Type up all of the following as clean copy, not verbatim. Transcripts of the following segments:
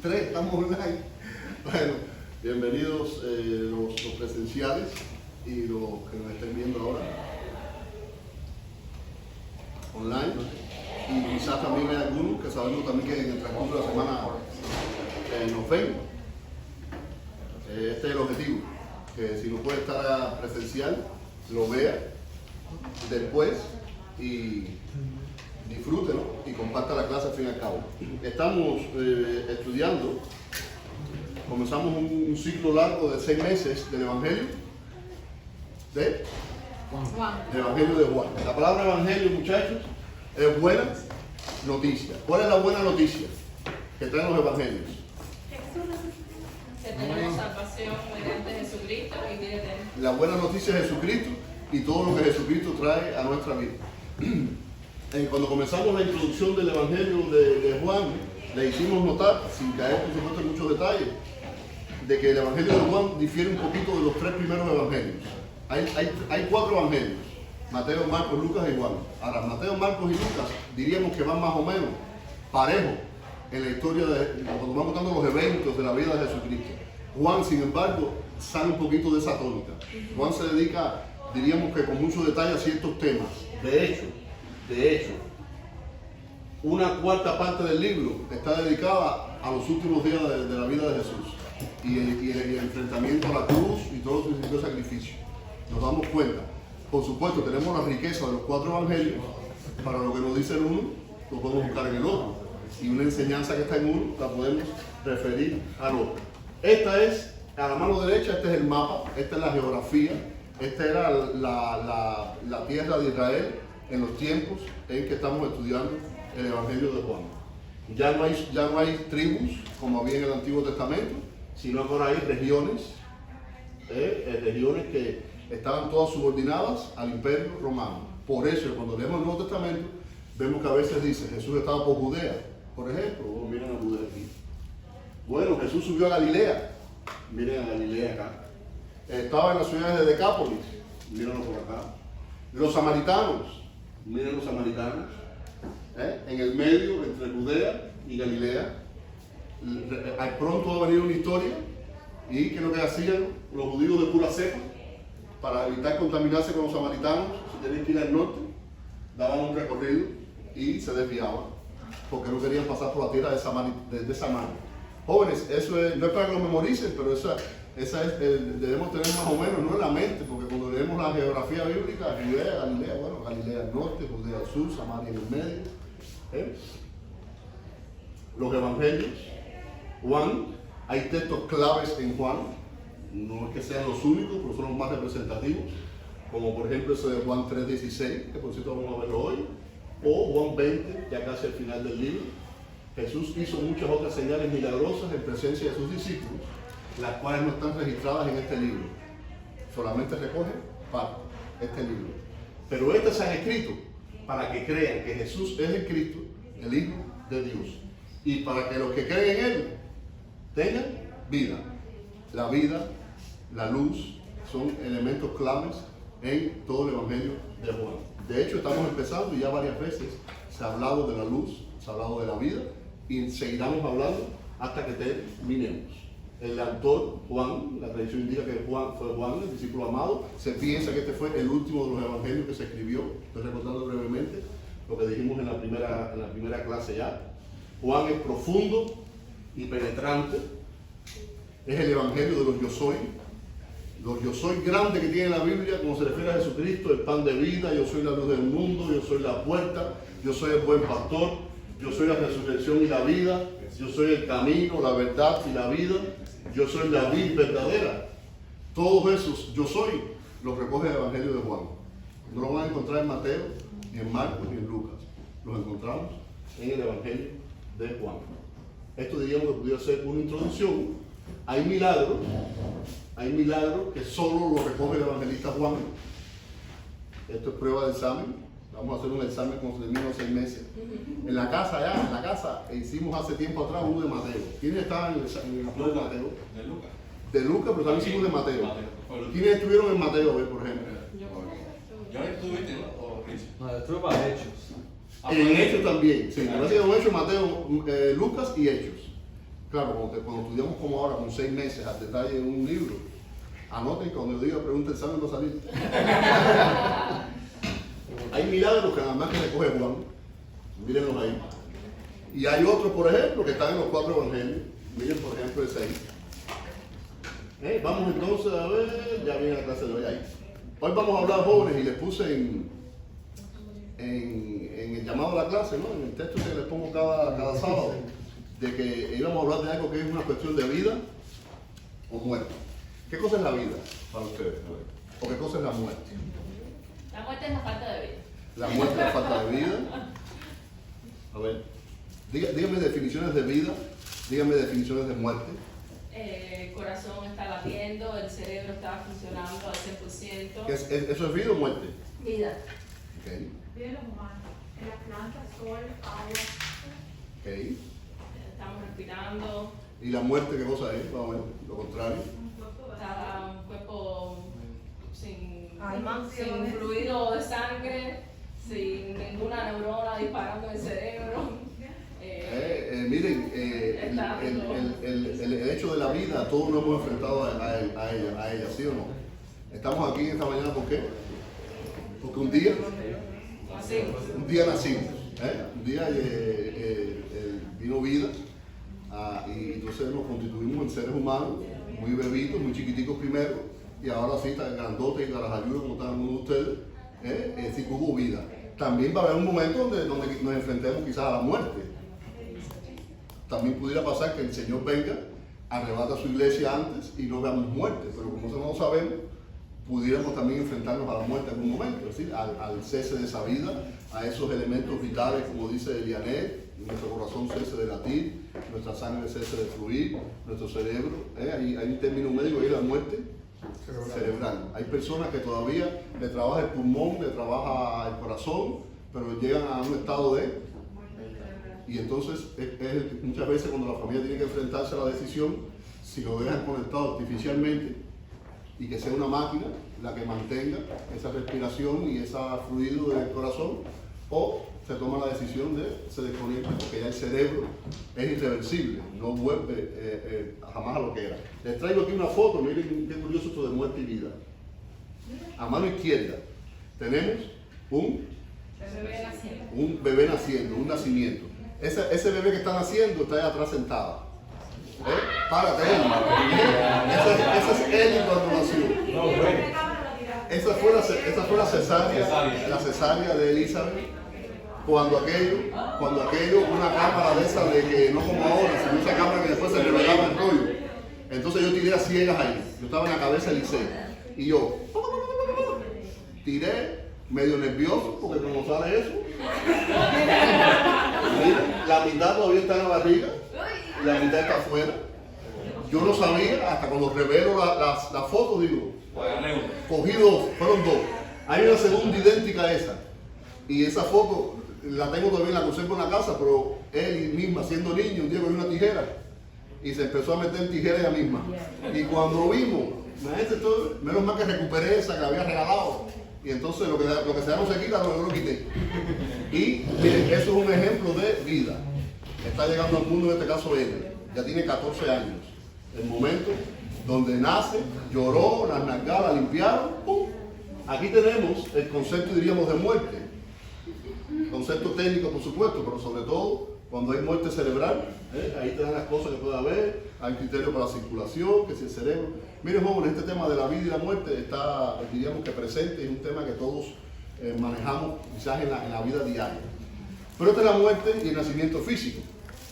Tres, estamos online. Bueno, bienvenidos los presenciales y los que nos estén viendo ahora online. Y quizás también hay algunos que sabemos también que en el transcurso de la semana nos ven. Este es el objetivo, que si no puede estar presencial, lo vea después y disfrute, ¿no? Y comparta la clase al fin y al cabo. Estamos estudiando, comenzamos un ciclo largo de 6 meses del Evangelio de Juan. El Evangelio de Juan. La palabra Evangelio, muchachos, es buena noticia. ¿Cuál es la buena noticia que traen los Evangelios? Que tenemos salvación mediante Jesucristo y vida eterna. La buena noticia es Jesucristo y todo lo que Jesucristo trae a nuestra vida. Cuando comenzamos la introducción del Evangelio de Juan, le hicimos notar, sin caer por supuesto en muchos detalles, de que el Evangelio de Juan difiere un poquito de los 3 primeros Evangelios. Hay 4 Evangelios: Mateo, Marcos, Lucas y Juan. Ahora, Mateo, Marcos y Lucas diríamos que van más o menos parejos en la historia cuando vamos contando los eventos de la vida de Jesucristo. Juan, sin embargo, sale un poquito de esa tónica. Juan se dedica, diríamos que con mucho detalle, a ciertos temas. De hecho, una cuarta parte del libro está dedicada a los últimos días de la vida de Jesús y el enfrentamiento a la cruz y todo su significado sacrificio. Nos damos cuenta. Por supuesto, tenemos la riqueza de los 4 evangelios. Para lo que nos dice el uno, lo podemos buscar en el otro. Y una enseñanza que está en uno, la podemos referir al otro. Esta es, a la mano derecha, este es el mapa, esta es la geografía, esta era la tierra de Israel en los tiempos en que estamos estudiando el Evangelio de Juan. Ya no hay tribus, como había en el Antiguo Testamento, sino que ahora hay regiones, regiones que estaban todas subordinadas al Imperio Romano. Por eso, cuando leemos el Nuevo Testamento, vemos que a veces dice, Jesús estaba por Judea, por ejemplo. Miren a Judea aquí. Bueno, Jesús subió a Galilea. Miren a Galilea acá. Estaba en las ciudades de Decápolis. Mírenlo por acá. Los samaritanos. Miren los samaritanos. En el medio, entre Judea y Galilea. Pronto va a venir una historia. ¿Y qué es lo que hacían los judíos de pura cepa? Para evitar contaminarse con los samaritanos, si tenían que ir al norte, daban un recorrido y se desviaban, porque no querían pasar por la tierra de Samaria. Jóvenes, eso no es para que lo memoricen, pero esa debemos tener más o menos, no en la mente, porque cuando leemos la geografía bíblica, Judea, Galilea, bueno, Galilea al norte, Judea al sur, Samaria en el medio. Los evangelios, Juan, hay textos claves en Juan. No es que sean los únicos, pero son los más representativos, como por ejemplo ese de Juan 3:16, que por cierto vamos a verlo hoy, o Juan 20, ya casi al final del libro. Jesús hizo muchas otras señales milagrosas en presencia de sus discípulos, las cuales no están registradas en este libro. Solamente recoge parte este libro. Pero estas se han escrito para que crean que Jesús es el Cristo, el Hijo de Dios, y para que los que creen en Él tengan vida. La vida, la luz, son elementos claves en todo el Evangelio de Juan. De hecho, estamos empezando y ya varias veces se ha hablado de la luz, se ha hablado de la vida y seguiremos hablando hasta que terminemos. El autor, Juan, la tradición indica que Juan fue Juan, el discípulo amado. Se piensa que este fue el último de los evangelios que se escribió. Estoy recordando brevemente lo que dijimos en la primera clase ya. Juan es profundo y penetrante. Es el evangelio de los yo soy. Los yo soy grandes que tiene la Biblia, como se refiere a Jesucristo, el pan de vida, yo soy la luz del mundo, yo soy la puerta, yo soy el buen pastor, yo soy la resurrección y la vida, yo soy el camino, la verdad y la vida, yo soy la vid verdadera. Todos esos yo soy los recoge el Evangelio de Juan. No lo van a encontrar en Mateo, ni en Marcos, ni en Lucas. Los encontramos en el Evangelio de Juan. Esto diríamos que pudiera ser una introducción. Hay milagros que solo lo recoge el evangelista Juan. Esto es prueba de examen. Vamos a hacer un examen cuando se termine los 6 meses. En la casa, hicimos hace tiempo atrás uno de Mateo. ¿Quiénes estaban en el prueba de Mateo? De Lucas. De Lucas, pero también hicimos de Mateo. ¿Quiénes estuvieron en Mateo, por ejemplo? Yo estuve en o Cristo. No, estuve para Hechos. En Hechos también, sí. Me parece que en Hechos, Mateo, Lucas y Hechos. Claro, cuando estudiamos como ahora, con 6 meses al detalle en un libro, anoten cuando yo diga pregunta el examen va a salir. Hay milagros que nada más que recoge Juan, mírenlos ahí. Y hay otros, por ejemplo, que están en los 4 evangelios. Miren, por ejemplo, ese ahí. Vamos entonces a ver, ya viene la clase de hoy ahí. Hoy vamos a hablar, jóvenes, y les puse en el llamado a la clase, ¿no? En el texto que les pongo cada sábado, de que íbamos a hablar de algo que es una cuestión de vida o muerte. ¿Qué cosa es la vida para ustedes? ¿O qué cosa es la muerte? La muerte es la falta de vida. La muerte es la falta de vida. A ver, díganme definiciones de vida, díganme definiciones de muerte. El corazón está latiendo, el cerebro está funcionando al 100%. ¿Eso es vida o muerte? Vida. Okay. Vida de los humanos, en las plantas, sol, agua. Okay. Estamos respirando. ¿Y la muerte qué cosa es? Vamos a ver, lo contrario. Está un cuerpo sin Alma. fluido de sangre, sin ninguna neurona disparando en el cerebro. Miren, el hecho de la vida, todos nos hemos enfrentado a ella, ¿sí o no? Estamos aquí esta mañana, ¿por qué? Porque un día nacimos, un día vino vida, y entonces nos constituimos en seres humanos, muy bebitos, muy chiquiticos primero, y ahora sí, tan grandotes y garajalludos como están algunos de ustedes, sí que hubo vida. También va a haber un momento donde nos enfrentemos quizás a la muerte. También pudiera pasar que el Señor venga, arrebata a su iglesia antes y no veamos muerte, pero como eso no lo sabemos, pudiéramos también enfrentarnos a la muerte en algún momento, es decir, al cese de esa vida, a esos elementos vitales, como dice Elianet, nuestro corazón cese de latir, nuestra sangre cese de fluir, nuestro cerebro, hay un término médico que es la muerte cerebral. Hay personas que todavía le trabaja el pulmón, le trabaja el corazón, pero llegan a un estado de... Y entonces muchas veces cuando la familia tiene que enfrentarse a la decisión, si lo dejan conectado artificialmente y que sea una máquina la que mantenga esa respiración y ese fluido del corazón, o se toma la decisión de se desconecta porque ya el cerebro es irreversible, no vuelve jamás a lo que era. Les traigo aquí una foto, miren qué curioso esto de muerte y vida. A mano izquierda tenemos un bebé naciendo, un nacimiento. Ese bebé que está naciendo está allá atrás sentado. Párate, él. Ese es él cuando nació. Esa fue la cesárea de Elizabeth. Cuando aquello, una cámara de esa de que no como ahora, sino esa cámara que después se revelaba el rollo. Entonces yo tiré a ciegas ahí. Yo estaba en la cabeza del Liceo. Y yo tiré medio nervioso porque como sale eso. Mira, la mitad todavía está en la barriga, la mitad está afuera. Yo no sabía, hasta cuando revelo la foto, digo, cogí 2, fueron 2. Hay una segunda idéntica a esa. Y esa foto la tengo todavía, la conservo en la casa, pero él misma, siendo niño, un día con una tijera y se empezó a meter en tijera ella misma. Y cuando vimos, menos mal que recuperé esa que había regalado. Y entonces lo que se da no se quita, yo lo quité. Y miren, eso es un ejemplo de vida. Está llegando al mundo, en este caso ella. Ya tiene 14 años. El momento donde nace, lloró, las nalgadas, la limpiaron, ¡pum! Aquí tenemos el concepto, diríamos, de muerte. Concepto técnico, por supuesto, pero sobre todo cuando hay muerte cerebral, ahí te dan las cosas que puede haber, hay criterios para la circulación, que si el cerebro. Miren, jóvenes, este tema de la vida y la muerte está, diríamos que presente, es un tema que todos manejamos quizás en la vida diaria. Pero esta es la muerte y el nacimiento físico.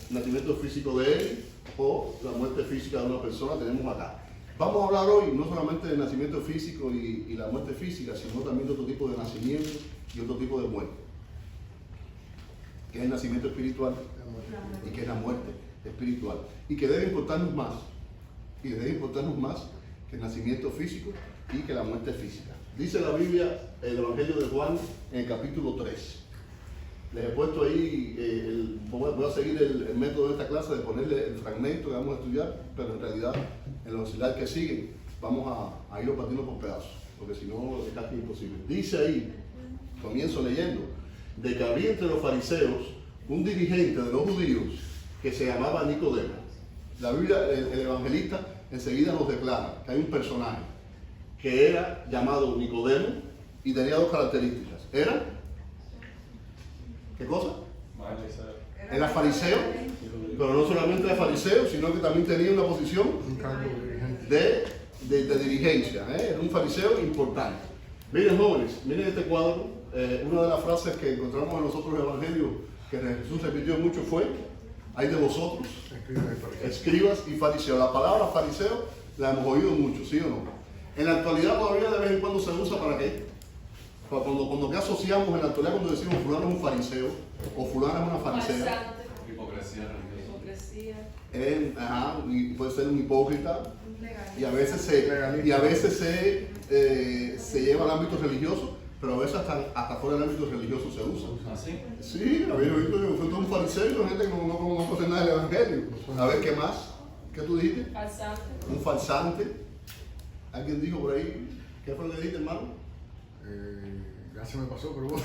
El nacimiento físico de él o la muerte física de una persona tenemos acá. Vamos a hablar hoy no solamente del nacimiento físico y la muerte física, sino también de otro tipo de nacimiento y otro tipo de muerte. Que es el nacimiento espiritual y que es la muerte espiritual. Y que debe importarnos más. Y debe importarnos más que el nacimiento físico y que la muerte física. Dice la Biblia, el Evangelio de Juan, en el capítulo 3. Les he puesto ahí, voy a seguir el método de esta clase de ponerle el fragmento que vamos a estudiar, pero en realidad en los slides que siguen vamos a irlo partiendo por pedazos, porque si no es casi imposible. Dice ahí, comienzo leyendo, de que había entre los fariseos un dirigente de los judíos que se llamaba Nicodemo. La Biblia, el evangelista, enseguida nos declara que hay un personaje que era llamado Nicodemo y tenía dos características. Era, ¿qué cosa? Era fariseo, pero no solamente era fariseo, sino que también tenía una posición de dirigencia. Era un fariseo importante. Miren, jóvenes, miren este cuadro. Una de las frases que encontramos en los otros evangelios que Jesús repitió mucho fue: hay de vosotros, escribas y fariseos. La palabra fariseo la hemos oído mucho, ¿sí o no? En la actualidad todavía de vez en cuando se usa ¿para qué? Cuando que asociamos en la actualidad cuando decimos fulano es un fariseo o fulana es una farisea. Hipocresía. Y puede ser un hipócrita y a veces se lleva al ámbito religioso, pero a veces hasta fuera del ámbito religioso se usa. ¿Ah, sí? Sí, había visto que fue todo un fariseo, gente que no conoce nada del evangelio. A ver, ¿qué más? ¿Qué tú dijiste? Falsante. Un falsante. ¿Alguien dijo por ahí? ¿Qué fue lo que dijiste, hermano? Ya se me pasó, pero bueno.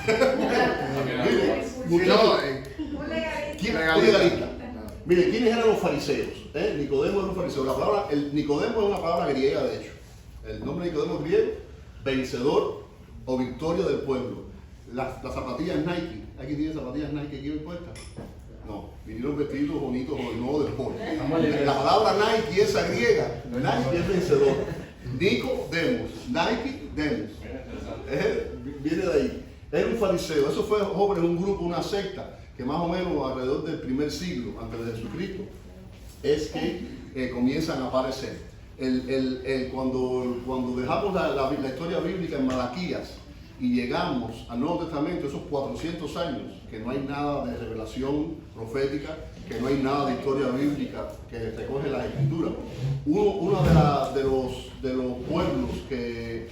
Un legalista. Un legalista. Mire, ¿quiénes eran los fariseos? Nicodemo era un fariseo. La palabra, Nicodemo es una palabra griega, de hecho. El nombre de Nicodemo es griego, vencedor o victoria del pueblo. Las zapatillas Nike. ¿Aquí tiene zapatillas Nike aquí puestas? No, vinieron vestidos bonitos o de nuevo deporte. La palabra Nike, esa griega, Nike es vencedor. Nicodemos, Nike, Demos. Viene de ahí. Era un fariseo. Eso fue, jóvenes, un grupo, una secta, que más o menos alrededor del primer siglo antes de Jesucristo es que comienzan a aparecer. Cuando dejamos la historia bíblica en Malaquías y llegamos al Nuevo Testamento, esos 400 años, que no hay nada de revelación profética, que no hay nada de historia bíblica que recoge las escrituras, uno de los pueblos que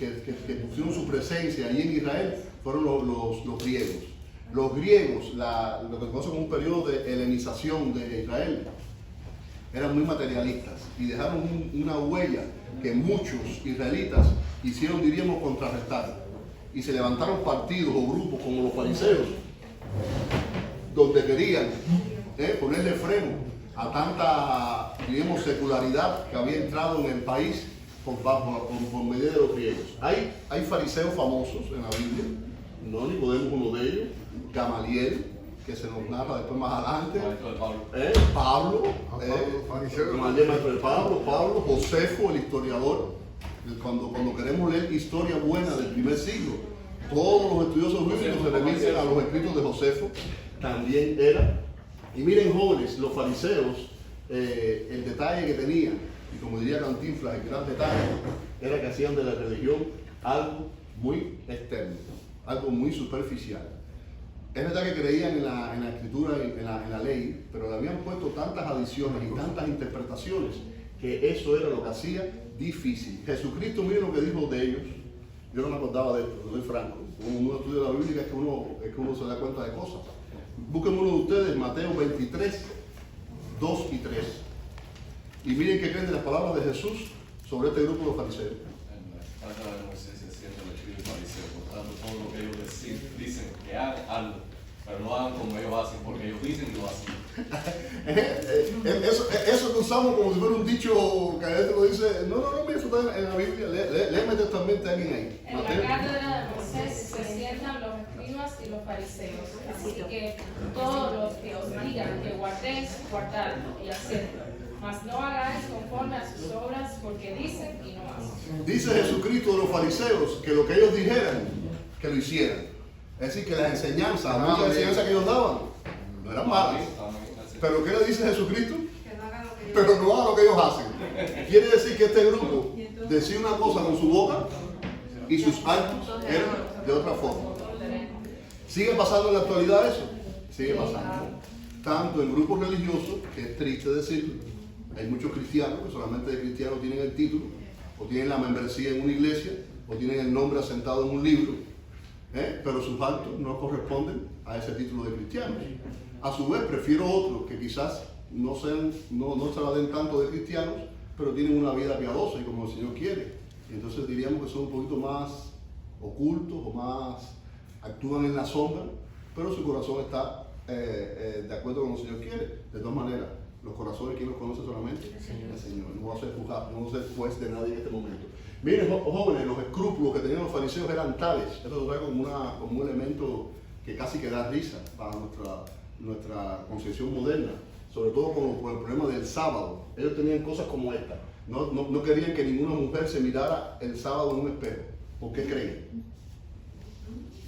pusieron su presencia allí en Israel fueron los griegos. Los griegos, lo que se conoce como un periodo de helenización de Israel, eran muy materialistas y dejaron una huella que muchos israelitas hicieron, diríamos, contrarrestar. Y se levantaron partidos o grupos como los fariseos, donde querían ponerle freno a tanta, diríamos, secularidad que había entrado en el país por medio de los griegos. Hay fariseos famosos en la Biblia, no Nicodemo uno de ellos, Gamaliel, que se nos narra después más adelante, Pablo, Gamaliel, maestro de Pablo, Josefo, el historiador. Cuando queremos leer historia buena del primer siglo, todos los estudiosos bíblicos se remiten a los escritos de Josefo, también era. Y miren, jóvenes, los fariseos, el detalle que tenían, y como diría Cantinflas, el gran detalle, era que hacían de la religión algo muy externo, algo muy superficial. Es verdad que creían en la escritura, en la ley, pero le habían puesto tantas adiciones y tantas interpretaciones que eso era lo que hacía difícil. Jesucristo, miren lo que dijo de ellos. Yo no me acordaba de esto, soy franco. Cuando uno estudia la Biblia es que uno se da cuenta de cosas. Busquen uno de ustedes, Mateo 23, 2 y 3. Y miren qué creen de las palabras de Jesús sobre este grupo de fariseos. Falta de Moisés es cierto, el espíritu fariseo. Por tanto, todo lo que ellos dicen que hagan, hazlo. Pero no hagan como ellos hacen, porque ellos dicen y lo hacen. Eso que usamos como si fuera un dicho que a veces lo dice. No, mira, eso está en la Biblia. Léeme textualmente a alguien ahí. En la cátedra de Moisés se sientan los escribas y los fariseos. Así que todos los que os digan que guardéis, guardadlo y hacedlo. Mas no hagáis conforme a sus obras, porque dicen y no hacen. Dice Jesucristo de los fariseos que lo que ellos dijeran, que lo hicieran. Es decir, que las enseñanzas, la enseñanza que ellos daban, no eran malas. Pero ¿qué le dice Jesucristo? Pero no hagan lo que ellos hacen. Quiere decir que este grupo decía una cosa con su boca y sus actos eran de otra forma. ¿Sigue pasando en la actualidad eso? Sigue pasando. Tanto en grupos religiosos, que es triste decirlo, hay muchos cristianos que solamente de cristiano tienen el título, o tienen la membresía en una iglesia, o tienen el nombre asentado en un libro. Pero sus actos no corresponden a ese título de cristianos. A su vez, prefiero otros que quizás no se la den tanto de cristianos, pero tienen una vida piadosa y como el Señor quiere. Y entonces diríamos que son un poquito más ocultos o más actúan en la sombra, pero su corazón está de acuerdo con lo que el Señor quiere. De todas maneras, los corazones, ¿quién los conoce solamente? El Señor. No va a ser juzgado, no va a ser juez de nadie en este momento. Miren, jóvenes, los escrúpulos que tenían los fariseos eran tales. Esto trae como un elemento que casi que da risa para nuestra concepción moderna, sobre todo por el problema del sábado. Ellos tenían cosas como esta. No querían que ninguna mujer se mirara el sábado en un espejo. ¿Por qué creen?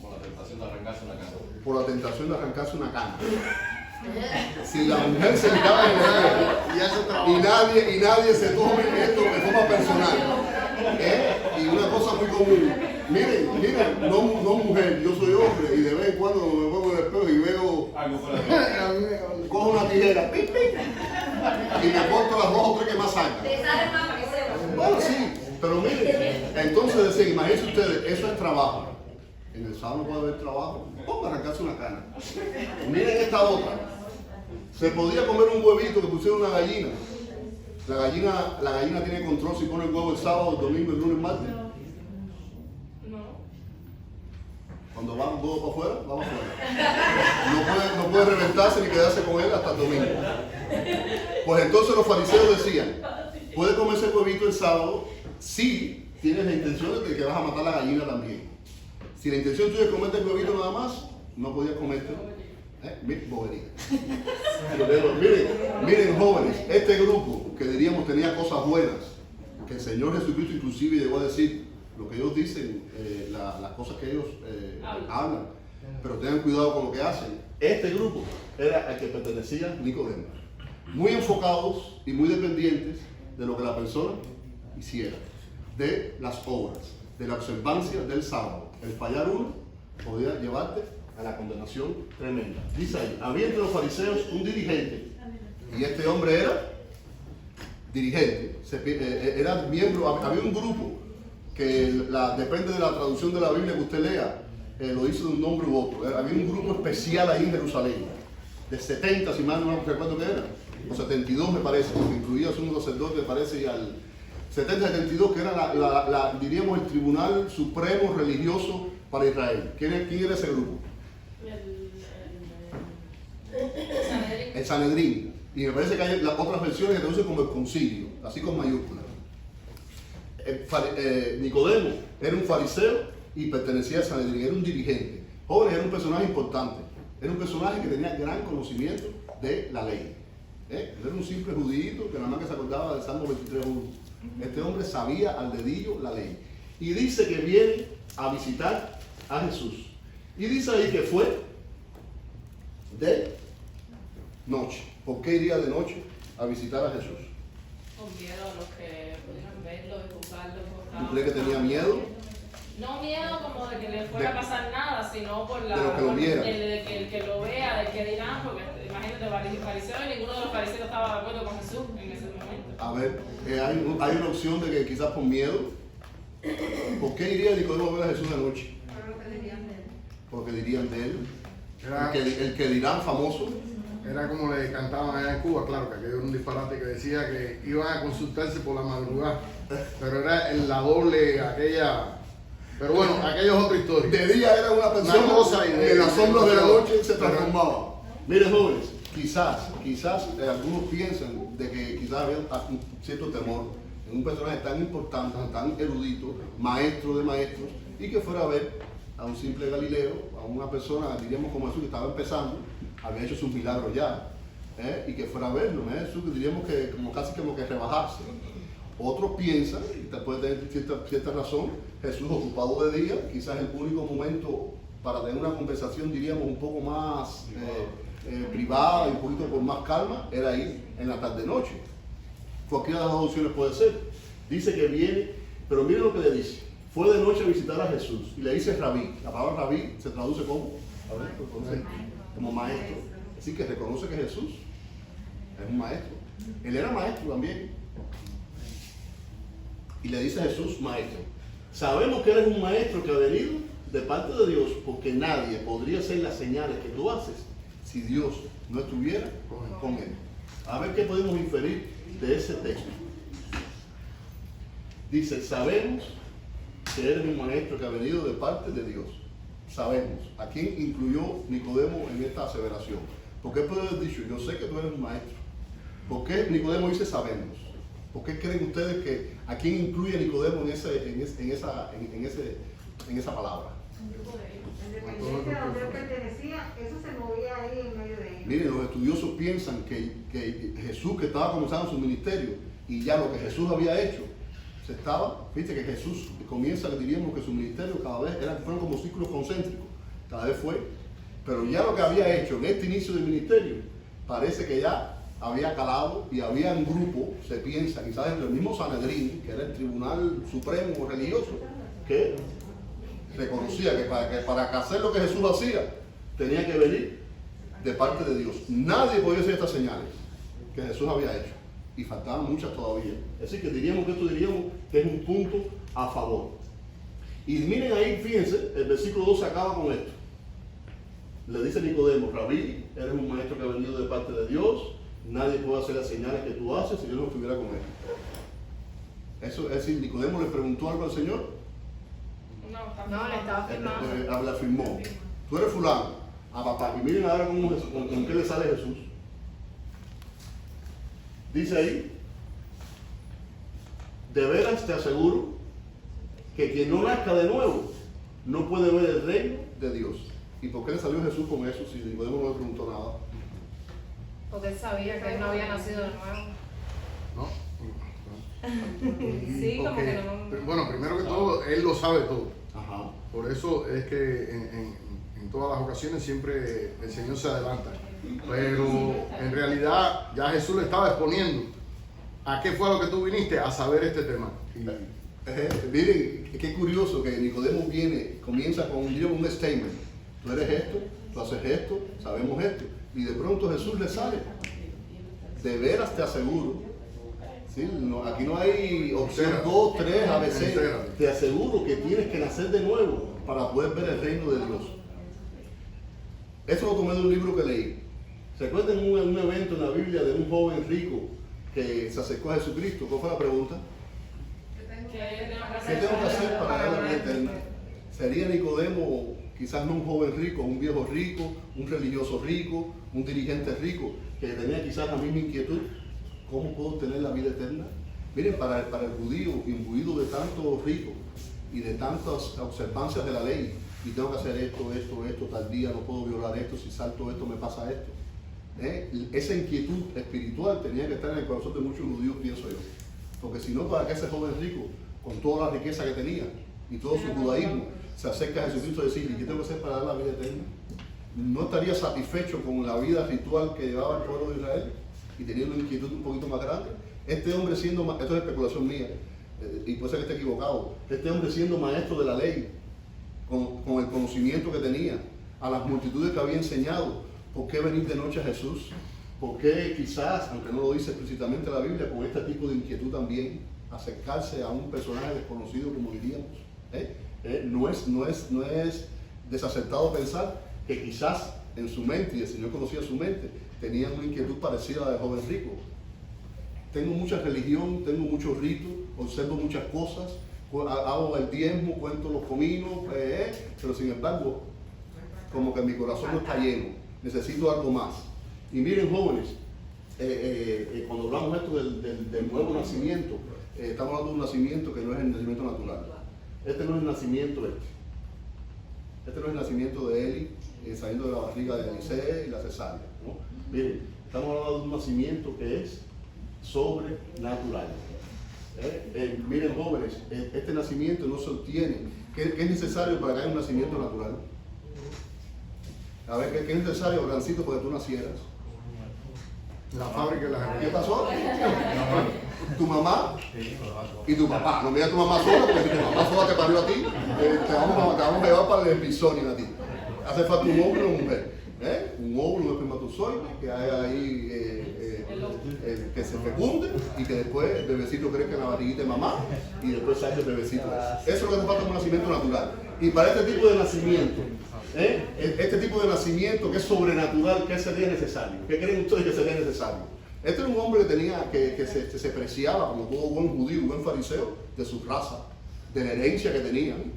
Por la tentación de arrancarse una cana. Por la tentación de arrancarse una cana. Si la mujer se miraba en el espejo y nadie se tome esto de forma personal. Y una cosa muy común. Miren, no mujer, yo soy hombre y de vez en cuando me pongo en el espejo y veo, Algo fuera de cojo una tijera, pip, pip, y me corto las 2 o 3 que más salgan. Te sale más que se va. Bueno, sí, pero miren, entonces decían, imagínense ustedes, eso es trabajo. En el sábado no puede haber trabajo, ponga a arrancarse una cana. Miren esta otra. Se podía comer un huevito que pusiera una gallina. La gallina tiene control si pone el huevo el sábado, el domingo, el lunes, el martes. No. Cuando va un huevo para afuera, va para afuera. No puede reventarse ni quedarse con él hasta el domingo. Pues entonces los fariseos decían, puede comerse el huevito el sábado si tienes la intención de que vas a matar la gallina también. Si la intención tuya es comerte el huevito nada más, no podías comerte. Bobería. Miren jóvenes, este grupo que diríamos tenía cosas buenas, que el Señor Jesucristo inclusive llegó a decir lo que ellos dicen, las cosas que ellos hablan, pero tengan cuidado con lo que hacen. Este grupo era al que pertenecía Nicodemo, muy enfocados y muy dependientes de lo que la persona hiciera, de las obras, de la observancia del sábado. El fallar uno podía llevarte a la condenación tremenda. Dice ahí, había entre los fariseos un dirigente, y este hombre era dirigente, era miembro, había un grupo que depende de la traducción de la Biblia que usted lea, lo hizo de un nombre u otro. Había un grupo especial ahí en Jerusalén, de 70, si mal no recuerdo que era, o 72 me parece, porque incluía a un sacerdote, me parece, y al 70-72, que era diríamos el tribunal supremo religioso para Israel. ¿Quién era ese grupo? El Sanedrín. Y me parece que hay otras versiones que traducen como el concilio, así con mayúsculas. Nicodemo era un fariseo y pertenecía al Sanedrín, era un dirigente. Jóvenes, era un personaje importante, era un personaje que tenía gran conocimiento de la ley. Era un simple judío que nada más que se acordaba del Salmo 23:1. Este hombre sabía al dedillo la ley. Y dice que viene a visitar a Jesús. Y dice ahí que fue de noche. ¿Por qué iría de noche a visitar a Jesús? Con miedo a los que pudieran verlo y juzgarlo. ¿Tú crees que tenía miedo? No miedo como de que le fuera a pasar nada, sino por de lo que lo viera. de que el que lo vea, de que dirán, porque imagínate, fariseos y ninguno de los fariseos estaba de acuerdo con Jesús en ese momento. A ver, hay una opción de que quizás por miedo. ¿Por qué iría Nicodemo a ver a Jesús de noche? Por lo que dirían de él. Porque dirían de él. Era, El que dirán famoso. era como le cantaban allá en Cuba, claro, que aquello era un disparate que decía que iban a consultarse por la madrugada. Pero era en la doble aquella. Pero bueno, aquello es otra historia. De día era una persona Una cosa y en las sombras de la noche se pero- transformaba. Miren jóvenes, quizás algunos piensan de que quizás había un cierto temor en un personaje tan importante, tan erudito, maestro de maestros, y que fuera a ver a un simple Galileo, a una persona, diríamos como Jesús, que estaba empezando, había hecho sus milagros ya, y que fuera a verlo, Jesús, que diríamos que casi como que rebajarse. Otros piensan, y puede tener cierta razón, Jesús ocupado de día, quizás el único momento para tener una conversación, diríamos, un poco más privada y un poquito con más calma, era ir en la tarde-noche. Cualquiera de las dos opciones puede ser. Dice que viene, pero miren lo que le dice. Fue de noche a visitar a Jesús y le dice rabí. La palabra rabí se traduce como, como maestro. Así que reconoce que Jesús es un maestro. Él era maestro también. Y le dice a Jesús, maestro, sabemos que eres un maestro que ha venido de parte de Dios, porque nadie podría hacer las señales que tú haces si Dios no estuviera con él. A ver qué podemos inferir de ese texto. Dice, sabemos que eres un maestro que ha venido de parte de Dios. sabemos. ¿A quién incluyó Nicodemo en esta aseveración? ¿Por qué puede haber dicho, yo sé que tú eres un maestro? ¿Por qué Nicodemo dice sabemos? ¿Por qué creen ustedes que a quién incluye Nicodemo en esa palabra? Independiente de donde él pertenecía, eso se movía ahí en medio de ellos. Miren, los estudiosos piensan que Jesús, que estaba comenzando su ministerio, y ya lo que Jesús había hecho, viste que Jesús comienza, que diríamos que su ministerio cada vez fueron como círculos concéntricos, cada vez fue, pero ya lo que había hecho en este inicio del ministerio, parece que ya había calado y había un grupo, se piensa, quizás entre el mismo Sanedrín, que era el tribunal supremo religioso, que reconocía que para hacer lo que Jesús hacía, tenía que venir de parte de Dios. Nadie podía hacer estas señales que Jesús había hecho. Y faltaban muchas todavía. Así que diríamos que es un punto a favor. Y miren ahí, fíjense, el versículo 2 se acaba con esto. Le dice Nicodemo, Rabí, eres un maestro que ha venido de parte de Dios, nadie puede hacer las señales que tú haces si Dios no estuviera con él. Eso es decir, Nicodemo le preguntó algo al Señor. No, le estaba afirmando. Le afirmó, tú eres fulano, a papá. Y miren ahora con qué le sale Jesús. Dice ahí, de veras te aseguro que quien no nazca de nuevo no puede ver el reino de Dios. ¿Y por qué le salió Jesús con eso si Nicodemo no le preguntó nada? Porque él sabía que él no había nacido de nuevo. ¿No? Sí, como Porque, que no. bueno, primero que todo, él lo sabe todo. Ajá. Por eso es que en todas las ocasiones siempre el Señor se adelanta. Pero en realidad ya Jesús le estaba exponiendo a qué fue lo que tú viniste a saber este tema. Miren, qué curioso que Nicodemo comienza con un statement. Tú eres esto, tú haces esto, sabemos esto. Y de pronto Jesús le sale. De veras te aseguro. ¿Sí? No, aquí no hay opción 2, 3, ABC. Te aseguro que tienes que nacer de nuevo para poder ver el reino de Dios. Esto lo tomé de un libro que leí. ¿Se acuerdan un evento en la Biblia de un joven rico que se acercó a Jesucristo? ¿Cuál fue la pregunta? ¿Qué tengo que hacer para ganar la vida eterna? ¿Sería Nicodemo quizás no un joven rico, un viejo rico, un religioso rico, un dirigente rico, que tenía quizás la misma inquietud? ¿Cómo puedo tener la vida eterna? Miren, para el judío, imbuido de tanto rico y de tantas observancias de la ley, y tengo que hacer esto, tal día, no puedo violar esto, si salto esto me pasa esto. Esa inquietud espiritual tenía que estar en el corazón de muchos judíos, pienso yo. Porque si no, para que ese joven rico, con toda la riqueza que tenía y todo su judaísmo, se acerca a Jesucristo y decirle, ¿qué tengo que hacer para dar la vida eterna? No estaría satisfecho con la vida ritual que llevaba el pueblo de Israel y tenía una inquietud un poquito más grande. Este hombre siendo, esto es especulación mía, y puede ser que esté equivocado, este hombre siendo maestro de la ley, con el conocimiento que tenía, a las multitudes que había enseñado, ¿por qué venir de noche a Jesús? ¿Por qué quizás, aunque no lo dice explícitamente la Biblia, con este tipo de inquietud también, acercarse a un personaje desconocido, como diríamos? No es desacertado pensar que quizás en su mente, y el Señor conocía su mente, tenían una inquietud parecida a la del joven rico. Tengo mucha religión, tengo muchos ritos, observo muchas cosas, hago el diezmo, cuento los cominos, pero sin embargo, como que mi corazón no está lleno, necesito algo más. Y miren, jóvenes, cuando hablamos esto del nuevo nacimiento, estamos hablando de un nacimiento que no es el nacimiento natural. Este no es el nacimiento Este no es el nacimiento de Eli, saliendo de la barriga de Eliseo y la cesárea, ¿no? Miren, estamos hablando de un nacimiento que es sobrenatural. Miren, jóvenes, este nacimiento no se obtiene. ¿Qué es necesario para que haya un nacimiento natural? A ver, ¿qué es necesario, Brancito, para que tú nacieras? La fábrica de la ¿Qué pasó? Tu mamá y tu papá. No me digas tu mamá sola, porque si tu mamá sola te parió a ti, te vamos a llevar para el Smithsonian a ti. Hace falta un hombre o una mujer. Un óvulo, un espermatozoide, que haya ahí que se fecunde y que después el bebecito crezca en la barriguita de mamá y después salga el bebecito. Eso es lo que hace falta, un nacimiento natural. Y para este tipo de nacimiento, este tipo de nacimiento que es sobrenatural, ¿qué sería necesario? ¿Qué creen ustedes que sería necesario? Este era un hombre que se preciaba como todo buen judío, buen fariseo, de su raza, de la herencia que tenían,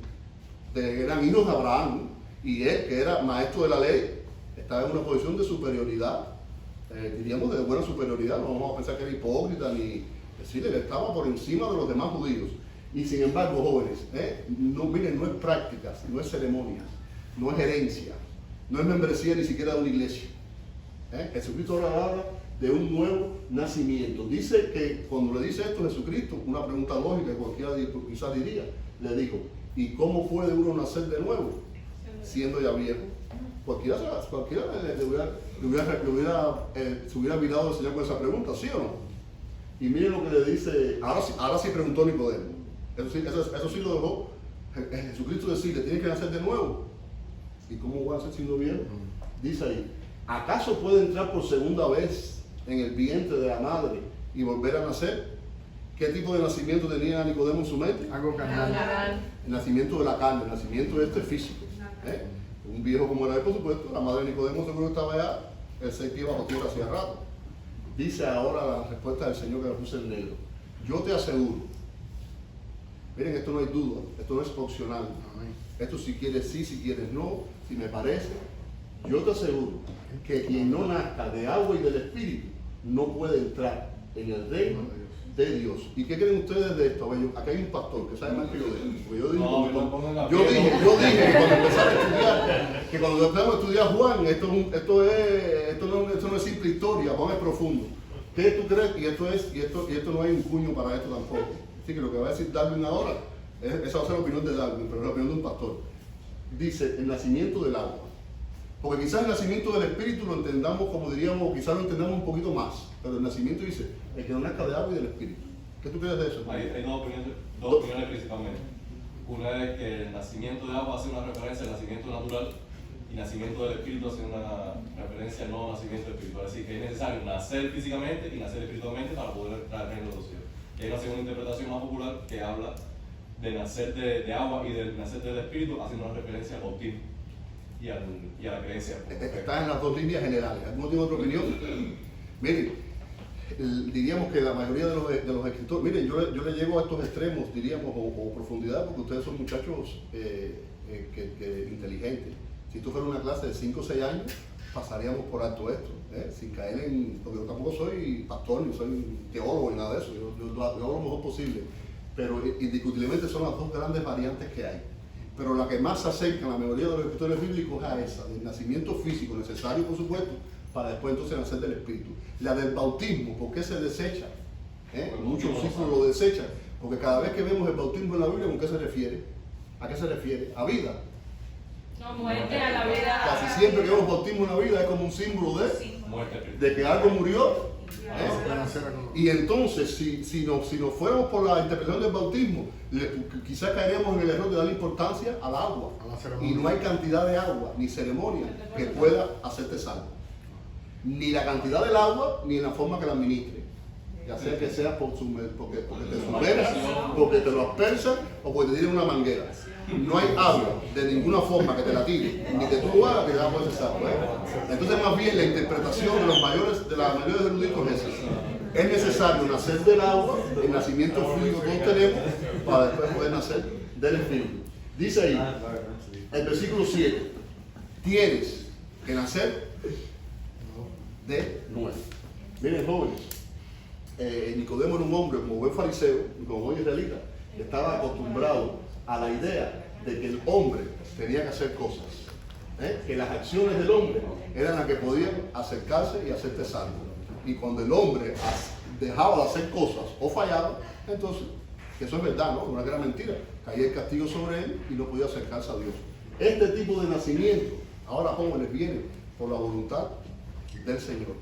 eran hijos de Abraham, Y él, que era maestro de la ley, estaba en una posición de superioridad, diríamos de buena superioridad, no vamos a pensar que era hipócrita ni decirle que estaba por encima de los demás judíos. Y sin embargo, jóvenes, no, miren, no es prácticas, no es ceremonias, no es herencia, no es membresía ni siquiera de una iglesia. Jesucristo ahora habla de un nuevo nacimiento. Dice que cuando le dice esto a Jesucristo, una pregunta lógica que cualquiera quizás diría, le dijo, ¿y cómo puede uno nacer de nuevo siendo ya viejo? Cualquiera se hubiera mirado al Señor con esa pregunta, ¿sí o no? Y miren lo que le dice, ahora sí preguntó Nicodemo. Eso sí lo dejó Jesucristo decirle, tienes que nacer de nuevo. ¿Y cómo va a ser siendo viejo? Dice ahí, ¿acaso puede entrar por segunda vez en el vientre de la madre y volver a nacer? ¿Qué tipo de nacimiento tenía Nicodemo en su mente? Algo carnal. El nacimiento de la carne, el nacimiento físico. Un viejo como era él, por supuesto, la madre de Nicodemo seguro estaba ya, el ser que iba bajo tierra hacía rato. Dice ahora la respuesta del Señor que lo puse en negro. Yo te aseguro, miren, esto no hay duda, esto no es opcional. Esto si quieres sí, si quieres no, si me parece. Yo te aseguro que quien no nazca de agua y del Espíritu no puede entrar en el reino de Dios. ¿Y qué creen ustedes de esto? Acá hay un pastor que sabe más que yo de esto. Yo dije que cuando empezaba a estudiar, que cuando empezamos a estudiar Juan, esto no es simple historia, Juan es profundo. ¿Qué tú crees? Y esto no hay un cuño para esto tampoco. Así que lo que va a decir Darwin ahora, esa va a ser la opinión de Darwin, pero es la opinión de un pastor. Dice, el nacimiento del agua. Porque quizás el nacimiento del Espíritu lo entendamos como diríamos, quizás lo entendamos un poquito más. Pero el nacimiento dice, el que no nazca de agua y del Espíritu. ¿Qué tú crees de eso? Hay dos opiniones principalmente. Una es que el nacimiento de agua hace una referencia al nacimiento natural y nacimiento del Espíritu hace una referencia al nuevo nacimiento espiritual. Es decir, que es necesario nacer físicamente y nacer espiritualmente para poder entrar en el reino de los cielos. Y hay una segunda interpretación más popular que habla de nacer de agua y del nacer del Espíritu, haciendo una referencia al bautismo y a la creencia. Están en las dos líneas generales. ¿Alguno tiene otra opinión? Miren, diríamos que la mayoría de los escritores, miren, yo le llego a estos extremos, diríamos, o profundidad, porque ustedes son muchachos inteligentes. Si esto fuera una clase de 5 o 6 años, pasaríamos por alto esto, sin caer en, porque yo tampoco soy pastor, ni soy teólogo, ni nada de eso, yo hago lo mejor posible, pero indiscutiblemente son las dos grandes variantes que hay. Pero la que más se acerca a la mayoría de los escritores bíblicos es a esa, del nacimiento físico, necesario por supuesto, para después entonces nacer del Espíritu. La del bautismo, ¿por qué se desecha? Muchos discípulos lo desechan, porque cada vez que vemos el bautismo en la Biblia, ¿con qué se refiere? ¿A qué se refiere? A vida. No, muerte a la vida. Casi siempre que vemos bautismo en la vida es como un símbolo de que algo murió. Y entonces, si nos fuéramos por la interpretación del bautismo, quizás caeríamos en el error de darle importancia al agua. Y no hay cantidad de agua ni ceremonia que pueda hacerte salvo. Ni la cantidad del agua, ni en la forma que la administre. Ya sea que sea porque te sumerjas, porque te lo aspersan o porque te tiren una manguera. No hay agua de ninguna forma que te la tire, ni que tú lo hagas que te la puedes salvo. Entonces, más bien la interpretación de la mayoría de los eruditos es esa. Es necesario nacer del agua, el nacimiento fluido que todos tenemos, para después poder nacer del Espíritu. Dice ahí, el versículo 7, tienes que nacer de nuevo. Miren, jóvenes, Nicodemo era un hombre como buen fariseo, como buen israelita, que estaba acostumbrado a la idea de que el hombre tenía que hacer cosas, que las acciones del hombre eran las que podían acercarse y hacerte salvo. Y cuando el hombre dejaba de hacer cosas o fallaba, entonces, que eso es verdad, ¿no? Una gran mentira, caía el castigo sobre él y no podía acercarse a Dios. Este tipo de nacimiento, ahora jóvenes, viene por la voluntad del Señor.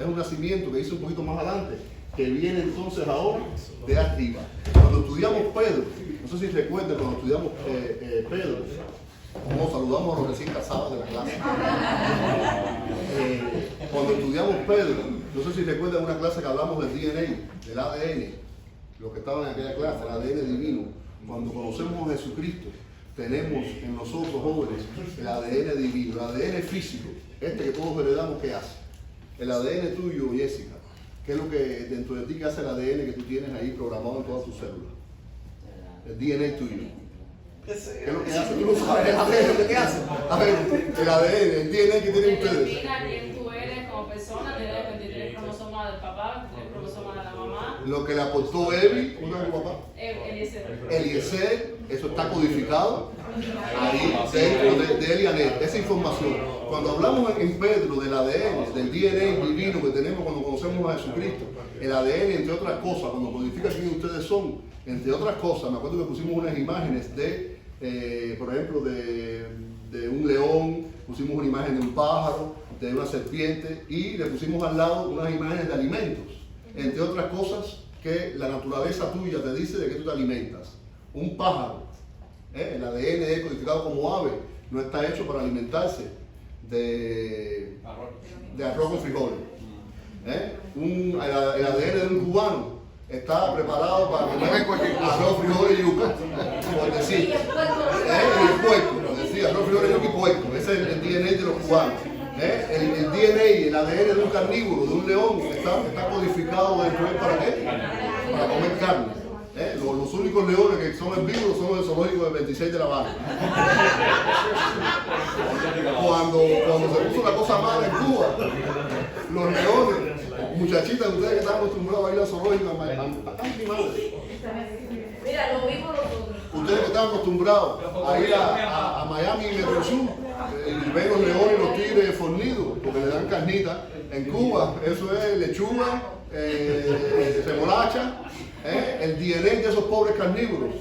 Es un nacimiento que dice un poquito más adelante, que viene entonces ahora de arriba. Cuando estudiamos Pedro, no sé si recuerdan cuando estudiamos Pedro, como saludamos a los recién casados de la clase. Cuando estudiamos Pedro, no sé si recuerdan una clase que hablamos del DNA, del ADN, los que estaban en aquella clase, el ADN divino. Cuando conocemos a Jesucristo, tenemos en nosotros jóvenes el ADN divino, el ADN físico, este que todos heredamos, ¿qué hace? El ADN tuyo, Jessica, ¿qué es lo que dentro de ti que hace el ADN que tú tienes ahí programado en todas tus células? El DNA tuyo. ¿Qué es lo que hace? Tú no sabes el ADN, ¿qué hace? A ver, el ADN, el DNA que tienen ustedes. Determina quién tú eres como persona, tiene 23 cromosomas del papá, 23 cromosomas de la mamá. Lo que le aportó Evi, ¿cómo es tu papá? Eliezer, eso está codificado ahí dentro de él y Anet, esa información. Cuando hablamos en Pedro del ADN, del DNA divino que tenemos cuando conocemos a Jesucristo, el ADN, entre otras cosas, cuando codifica quién ustedes son, entre otras cosas, me acuerdo que pusimos unas imágenes de, por ejemplo, de un león, pusimos una imagen de un pájaro, de una serpiente y le pusimos al lado unas imágenes de alimentos, entre otras cosas que la naturaleza tuya te dice de que tú te alimentas. Un pájaro, el ADN es codificado como ave, no está hecho para alimentarse de arroz con frijoles. El ADN de un cubano está preparado para comer arroz, frijoles y yuca, por decir. El puerco, decir, arroz, frijoles, yuca y puerco. Ese es el DNA de los cubanos. El DNA, el ADN de un carnívoro, de un león, está codificado dentro de él ¿para qué? Para comer carne. Los únicos leones que son herbívoros son los zoológicos del 26 de La Habana. Cuando se puso la cosa mala en Cuba, los leones, muchachitas, ustedes que están acostumbrados a ir al zoológico, Mira, lo vimos nosotros. ustedes que están acostumbrados a ir a Miami y Metro Sur, y ven los leones y los tigres fornidos, porque le dan carnita. En Cuba, eso es lechuga, remolacha, el DNA de esos pobres carnívoros,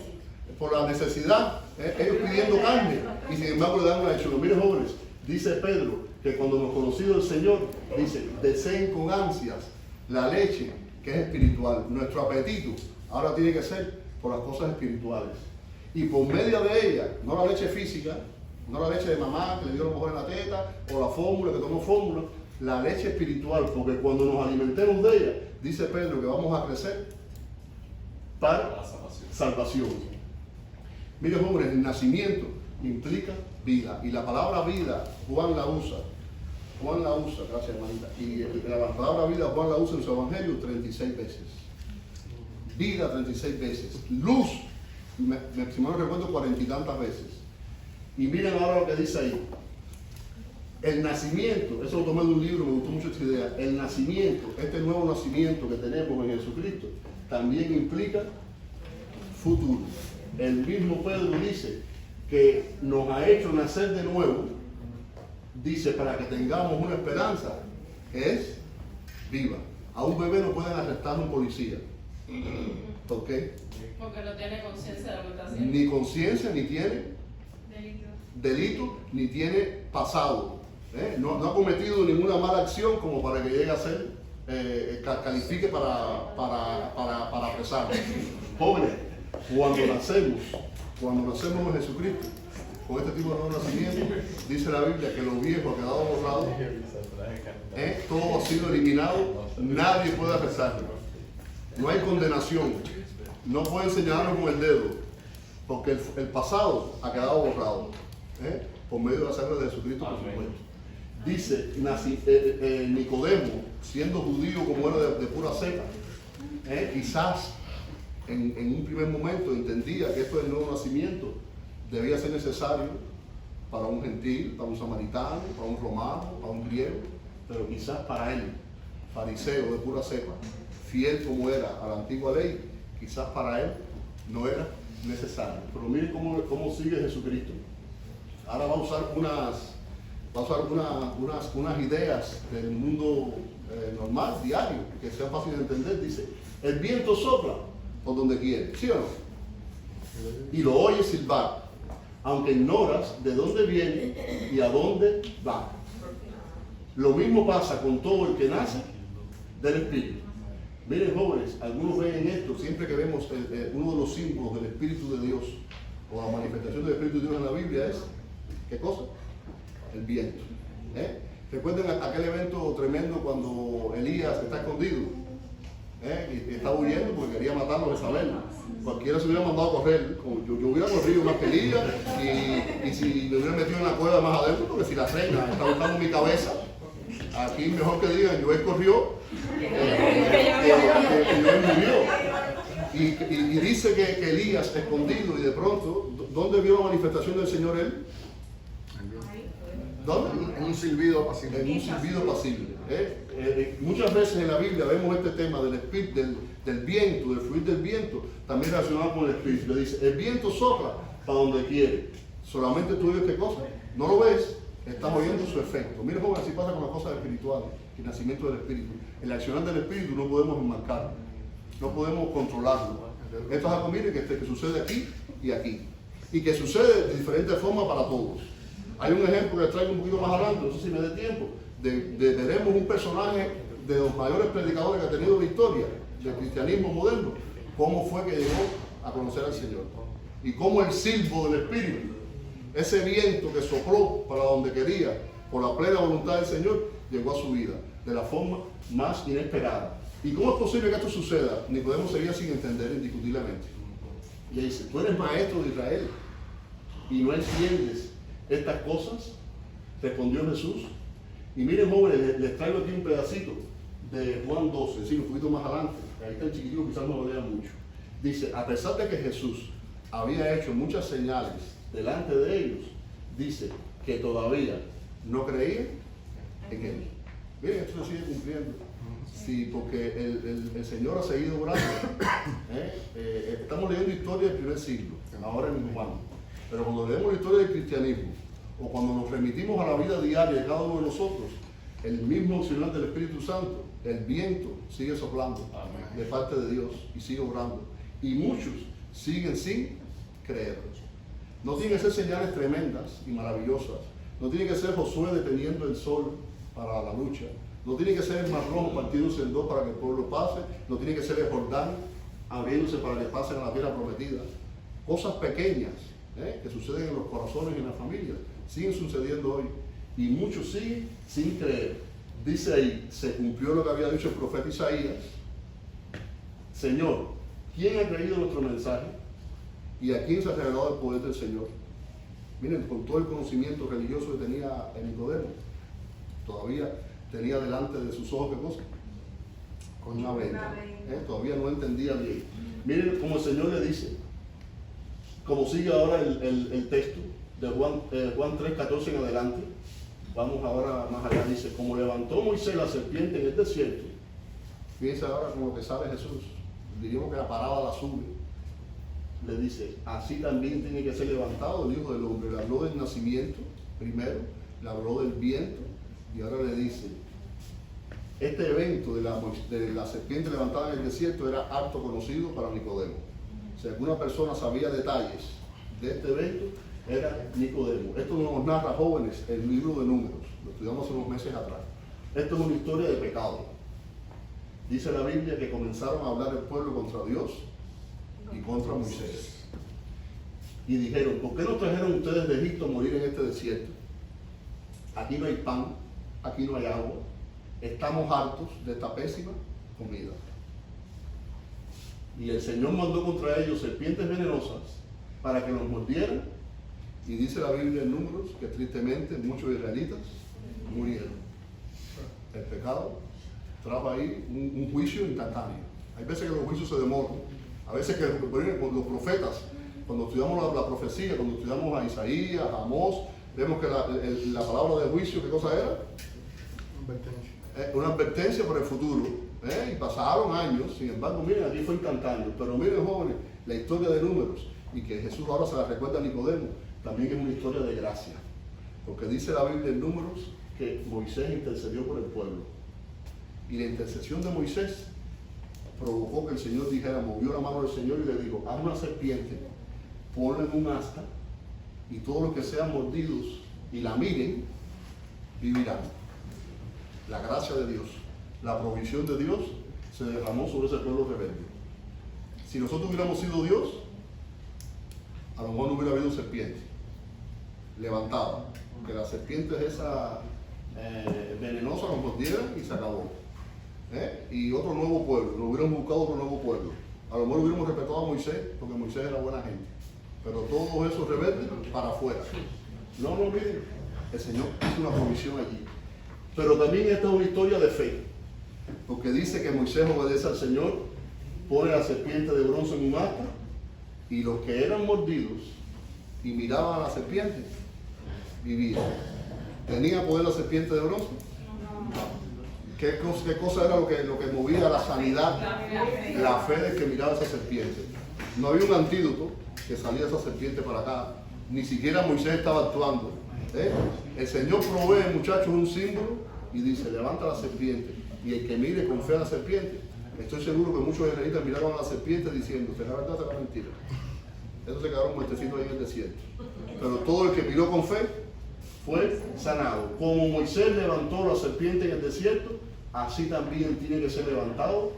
por la necesidad, ellos pidiendo carne, y sin embargo le dan una lechuga. Miren, jóvenes, dice Pedro que cuando hemos conocido al Señor, dice, deseen con ansias la leche que es espiritual. Nuestro apetito ahora tiene que ser por las cosas espirituales. Y por medio de ella, no la leche física, no la leche de mamá que le dio a lo mejor en la teta, o la fórmula que tomó fórmula, la leche espiritual, porque cuando nos alimentemos de ella, dice Pedro que vamos a crecer para salvación. Mire, jóvenes, el nacimiento implica vida, y la palabra vida Juan la usa, gracias hermanita, y la palabra vida Juan la usa en su evangelio 36 veces. Vida 36 veces. Luz, si mal no recuerdo, 40 y tantas veces. Y miren ahora lo que dice ahí. El nacimiento, eso lo tomé de un libro, me gustó mucho esta idea. El nacimiento, este nuevo nacimiento que tenemos en Jesucristo, también implica futuro. El mismo Pedro dice que nos ha hecho nacer de nuevo, dice, para que tengamos una esperanza que es viva. A un bebé no pueden arrestar a un policía. ¿Por qué? Porque no tiene conciencia de lo que está haciendo. Ni conciencia, ni tiene delito, ni tiene pasado. No ha cometido ninguna mala acción como para que llegue a ser, califique para apresarlo. Jóvenes, cuando nacemos en Jesucristo, con este tipo de nuevo nacimiento, dice la Biblia que lo viejo ha quedado borrado, todo ha sido eliminado, nadie puede apresarlo. No hay condenación, no pueden señalarnos con el dedo, porque el pasado ha quedado borrado, por medio de la sangre de Jesucristo, por supuesto. Dice Nicodemo, siendo judío como era de pura cepa, quizás en un primer momento entendía que esto del nuevo nacimiento debía ser necesario para un gentil, para un samaritano, para un romano, para un griego, pero quizás para él, fariseo de pura cepa, fiel como era a la antigua ley, quizás para él no era necesario. Pero miren cómo sigue Jesucristo. Ahora va a usar unas ideas del mundo normal, diario, que sea fácil de entender. Dice, el viento sopla por donde quiere, ¿sí o no? Y lo oyes silbar, aunque ignoras de dónde viene y a dónde va. Lo mismo pasa con todo el que nace del Espíritu. Miren, jóvenes, algunos ven en esto, siempre que vemos uno de los símbolos del Espíritu de Dios, o la manifestación del Espíritu de Dios en la Biblia es, ¿qué cosa? El viento. ¿Recuerdan aquel evento tremendo cuando Elías está escondido? Y está huyendo porque quería matarlo a Jezabel. Cualquiera se hubiera mandado a correr. Yo hubiera corrido más que Elías, y si me hubiera metido en la cueva más adentro, porque si la reina está buscando mi cabeza, aquí mejor que digan, Joel corrió, Joel murió. Y dice que Elías escondido, y de pronto ¿Dónde vio la manifestación del Señor él? ¿Dónde? En un silbido apacible. En un silbido apacible. Muchas veces en la Biblia vemos este tema del espíritu, del viento, del fluir del viento, también relacionado con el espíritu. Le dice, el viento sopla para donde quiere. Solamente tú ves qué cosa. No lo ves, estás oyendo su efecto. Mira, joven, así pasa con las cosas espirituales, el nacimiento del espíritu. El accionar del espíritu no podemos enmarcarlo, no podemos controlarlo. Esto es algo, mire, que sucede aquí y aquí. Y que sucede de diferentes formas para todos. Hay un ejemplo que traigo un poquito más adelante, no sé si me dé tiempo, veremos un personaje de los mayores predicadores que ha tenido la historia del cristianismo moderno, cómo fue que llegó a conocer al Señor. Y cómo el silbo del Espíritu, ese viento que sopló para donde quería, por la plena voluntad del Señor, llegó a su vida de la forma más inesperada. ¿Y cómo es posible que esto suceda? Nicodemo seguía sin entender indiscutiblemente. Y dice, tú eres maestro de Israel y no entiendes estas cosas. Respondió Jesús. Y miren, jóvenes, les traigo aquí un pedacito de Juan 12, es decir, un poquito más adelante. Ahí está el chiquitito, quizás no lo lea mucho. Dice, a pesar de que Jesús había hecho muchas señales delante de ellos, dice que todavía no creían en él. Miren, esto se sigue cumpliendo. Sí, porque el Señor ha seguido obrando. Estamos leyendo historia del primer siglo, ahora en Juan. Pero cuando leemos la historia del cristianismo, o cuando nos remitimos a la vida diaria de cada uno de nosotros, el mismo Señor del Espíritu Santo, el viento sigue soplando de parte de Dios y sigue obrando. Y muchos siguen sin creer. No tienen que ser señales tremendas y maravillosas. No tiene que ser Josué deteniendo el sol para la lucha. No tiene que ser el Mar Rojo partiéndose en dos para que el pueblo pase. No tiene que ser el Jordán abriéndose para que pasen a la tierra prometida. Cosas pequeñas que suceden en los corazones y en las familias siguen sucediendo hoy. Y muchos siguen sin creer. Dice ahí, se cumplió lo que había dicho el profeta Isaías. Señor, ¿quién ha creído nuestro mensaje? ¿Y a quién se ha revelado el poder del Señor? Miren, con todo el conocimiento religioso que tenía el Nicodemo, todavía tenía delante de sus ojos, ¿qué cosa? Con una venda. Todavía no entendía bien. Miren como el Señor le dice, como sigue ahora el texto de Juan 3:14 en adelante. Vamos ahora más allá, dice, como levantó Moisés la serpiente en el desierto, fíjense ahora como que sabe Jesús, diríamos que la parada la sube, le dice, así también tiene que ser levantado el Hijo del Hombre. Le habló del nacimiento primero, le habló del viento, y ahora le dice, este evento de la serpiente levantada en el desierto era harto conocido para Nicodemo. Si alguna persona sabía detalles de este evento, era Nicodemo. Esto nos narra, jóvenes, el libro de Números, lo estudiamos hace unos meses atrás. Esto es una historia de pecado. Dice la Biblia que comenzaron a hablar el pueblo contra Dios y contra Moisés. Y dijeron, ¿por qué nos trajeron ustedes de Egipto a morir en este desierto? Aquí no hay pan, aquí no hay agua, estamos hartos de esta pésima comida. Y el Señor mandó contra ellos serpientes venenosas para que los mordieran. Y dice la Biblia en Números que tristemente muchos israelitas murieron. El pecado trajo ahí un juicio instantáneo. Hay veces que los juicios se demoran. A veces que los profetas, cuando estudiamos la profecía, cuando estudiamos a Isaías, a Amós, vemos que la palabra de juicio, ¿qué cosa era? Una advertencia para el futuro. Y pasaron años, sin embargo, miren, aquí fue instantáneo. Pero miren, jóvenes, la historia de Números, y que Jesús ahora se la recuerda a Nicodemo, también es una historia de gracia. Porque dice la Biblia en Números que Moisés intercedió por el pueblo. Y la intercesión de Moisés provocó que el Señor dijera, movió la mano del Señor y le dijo, haz una serpiente, ponla en un asta, y todos los que sean mordidos y la miren, vivirán. La gracia de Dios, la provisión de Dios se derramó sobre ese pueblo rebelde. Si nosotros hubiéramos sido Dios, a lo mejor no hubiera habido serpiente levantada, porque la serpiente es esa venenosa, nos mordiera y se acabó. Y otro nuevo pueblo, nos hubiéramos buscado otro nuevo pueblo. A lo mejor hubiéramos respetado a Moisés, porque Moisés era buena gente, pero todos esos rebeldes para afuera. No, miren, el Señor hizo una provisión allí. Pero también esta es una historia de fe, porque dice que Moisés obedece al Señor, pone la serpiente de bronce en un asta, y los que eran mordidos y miraba a la serpiente, vivía. ¿Tenía poder la serpiente de bronce? ¿Qué cosa era lo que movía la sanidad? La fe del que miraba a esa serpiente. No había un antídoto que salía de esa serpiente para acá. Ni siquiera Moisés estaba actuando. El Señor provee, muchachos, un símbolo y dice, levanta la serpiente. Y el que mire con fe a la serpiente, estoy seguro que muchos israelitas miraron a la serpiente diciendo, ¿será verdad o será mentira? Eso se quedaron muertecitos ahí en el desierto. Pero todo el que miró con fe fue sanado. Como Moisés levantó la serpiente en el desierto, así también tiene que ser levantado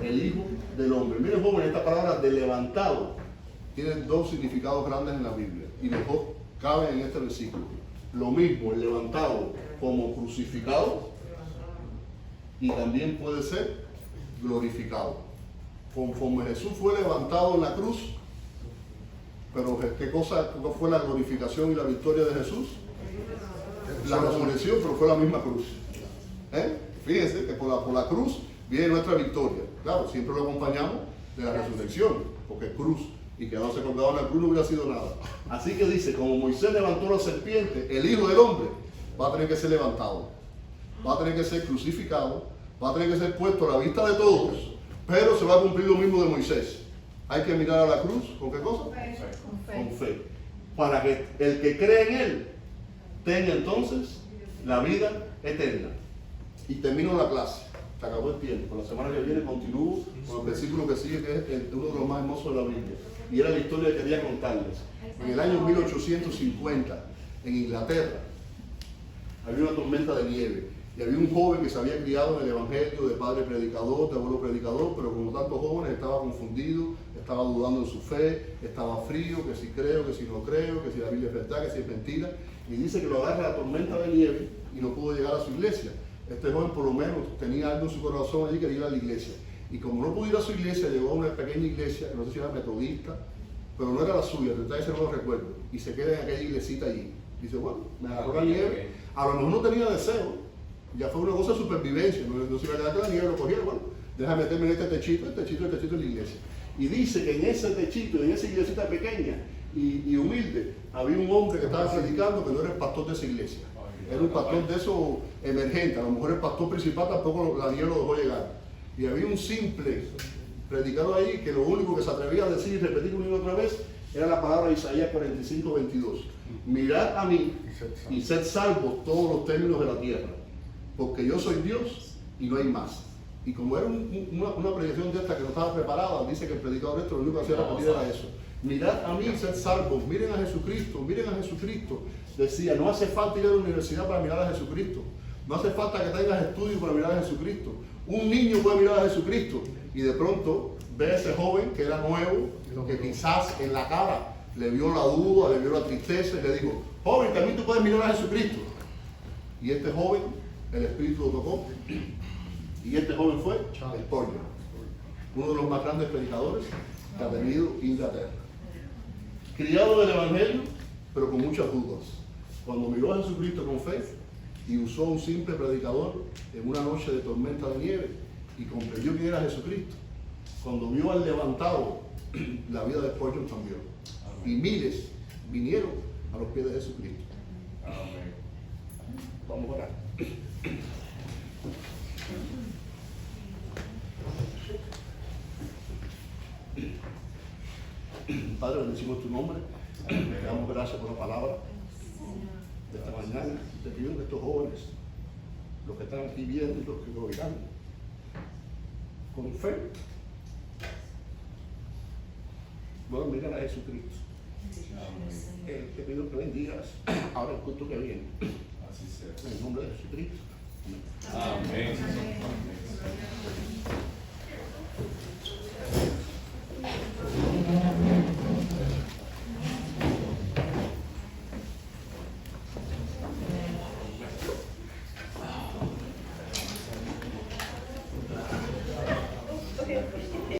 el Hijo del Hombre. Miren, jóvenes, esta palabra de levantado tiene dos significados grandes en la Biblia y los dos caben en este versículo. Lo mismo, el levantado como crucificado y también puede ser glorificado. Conforme Jesús fue levantado en la cruz, pero ¿qué cosa fue la glorificación y la victoria de Jesús? La resurrección, pero fue la misma cruz. Fíjense que por la cruz viene nuestra victoria. Claro, siempre lo acompañamos de la resurrección, porque es cruz, y quedarse colgado en la cruz no hubiera sido nada. Así que dice, como Moisés levantó la serpiente, el Hijo del Hombre va a tener que ser levantado, va a tener que ser crucificado, va a tener que ser puesto a la vista de todos, pero se va a cumplir lo mismo de Moisés. Hay que mirar a la cruz, ¿con qué cosa? Con fe. Para que el que cree en Él tenga entonces la vida eterna. Y termino la clase. Se acabó el tiempo. La semana que viene continúo con el versículo que sigue, que es uno de los más hermosos de la Biblia. Y era la historia que quería contarles. En el año 1850, en Inglaterra, había una tormenta de nieve. Y había un joven que se había criado en el Evangelio de padre predicador, de abuelo predicador, pero como tantos jóvenes estaba confundido, estaba dudando en su fe, estaba frío, que si creo, que si no creo, que si la Biblia es verdad, que si es mentira. Y dice que lo agarra la tormenta de nieve y no pudo llegar a su iglesia. Este joven por lo menos tenía algo en su corazón allí que quería ir a la iglesia. Y como no pudo ir a su iglesia, llegó a una pequeña iglesia, que no sé si era metodista, pero no era la suya, entonces no lo recuerdo. Y se queda en aquella iglesita allí. Dice, bueno, me agarró la nieve, a lo mejor no tenía deseo. Ya fue una cosa de supervivencia, no se iba a quedar que la nieve lo cogía, bueno, déjame meterme en este techito, el techito de la iglesia. Y dice que en ese techito, en esa iglesita pequeña y humilde, había un hombre que estaba predicando que no era el pastor de esa iglesia. Era un pastor de esos emergentes, a lo mejor el pastor principal tampoco la nieve lo dejó llegar. Y había un simple predicador ahí que lo único que se atrevía a decir y repetir una y otra vez era la palabra de Isaías 45:22. Mirad a mí y sed salvos todos los términos de la tierra, porque yo soy Dios y no hay más. Y como era una predicación de esta que no estaba preparada, dice que el predicador esto lo único que hacía repetir era eso. Mirad a mí y sed salvos, miren a Jesucristo, miren a Jesucristo. Decía, no hace falta ir a la universidad para mirar a Jesucristo. No hace falta que tengas estudios para mirar a Jesucristo. Un niño puede mirar a Jesucristo. Y de pronto ve a ese joven que era nuevo, que quizás en la cara le vio la duda, le vio la tristeza y le dijo, joven, también tú puedes mirar a Jesucristo. Y este joven, el Espíritu lo tocó. Y este joven fue Spurgeon, uno de los más grandes predicadores que ha tenido Inglaterra. Criado del Evangelio, pero con muchas dudas. Cuando miró a Jesucristo con fe y usó un simple predicador en una noche de tormenta de nieve y comprendió quién era Jesucristo, cuando vio al levantado, la vida de Spurgeon cambió. Y miles vinieron a los pies de Jesucristo. Amén. Vamos a orar. Padre, bendecimos tu nombre. Te damos gracias por la palabra de esta mañana. Te pido que estos jóvenes, los que están aquí viendo y los que lo oirán, con fe, puedan mirar a Jesucristo. Te pido que bendigas ahora el culto que viene. Así sea. En el nombre de Jesucristo. Amén.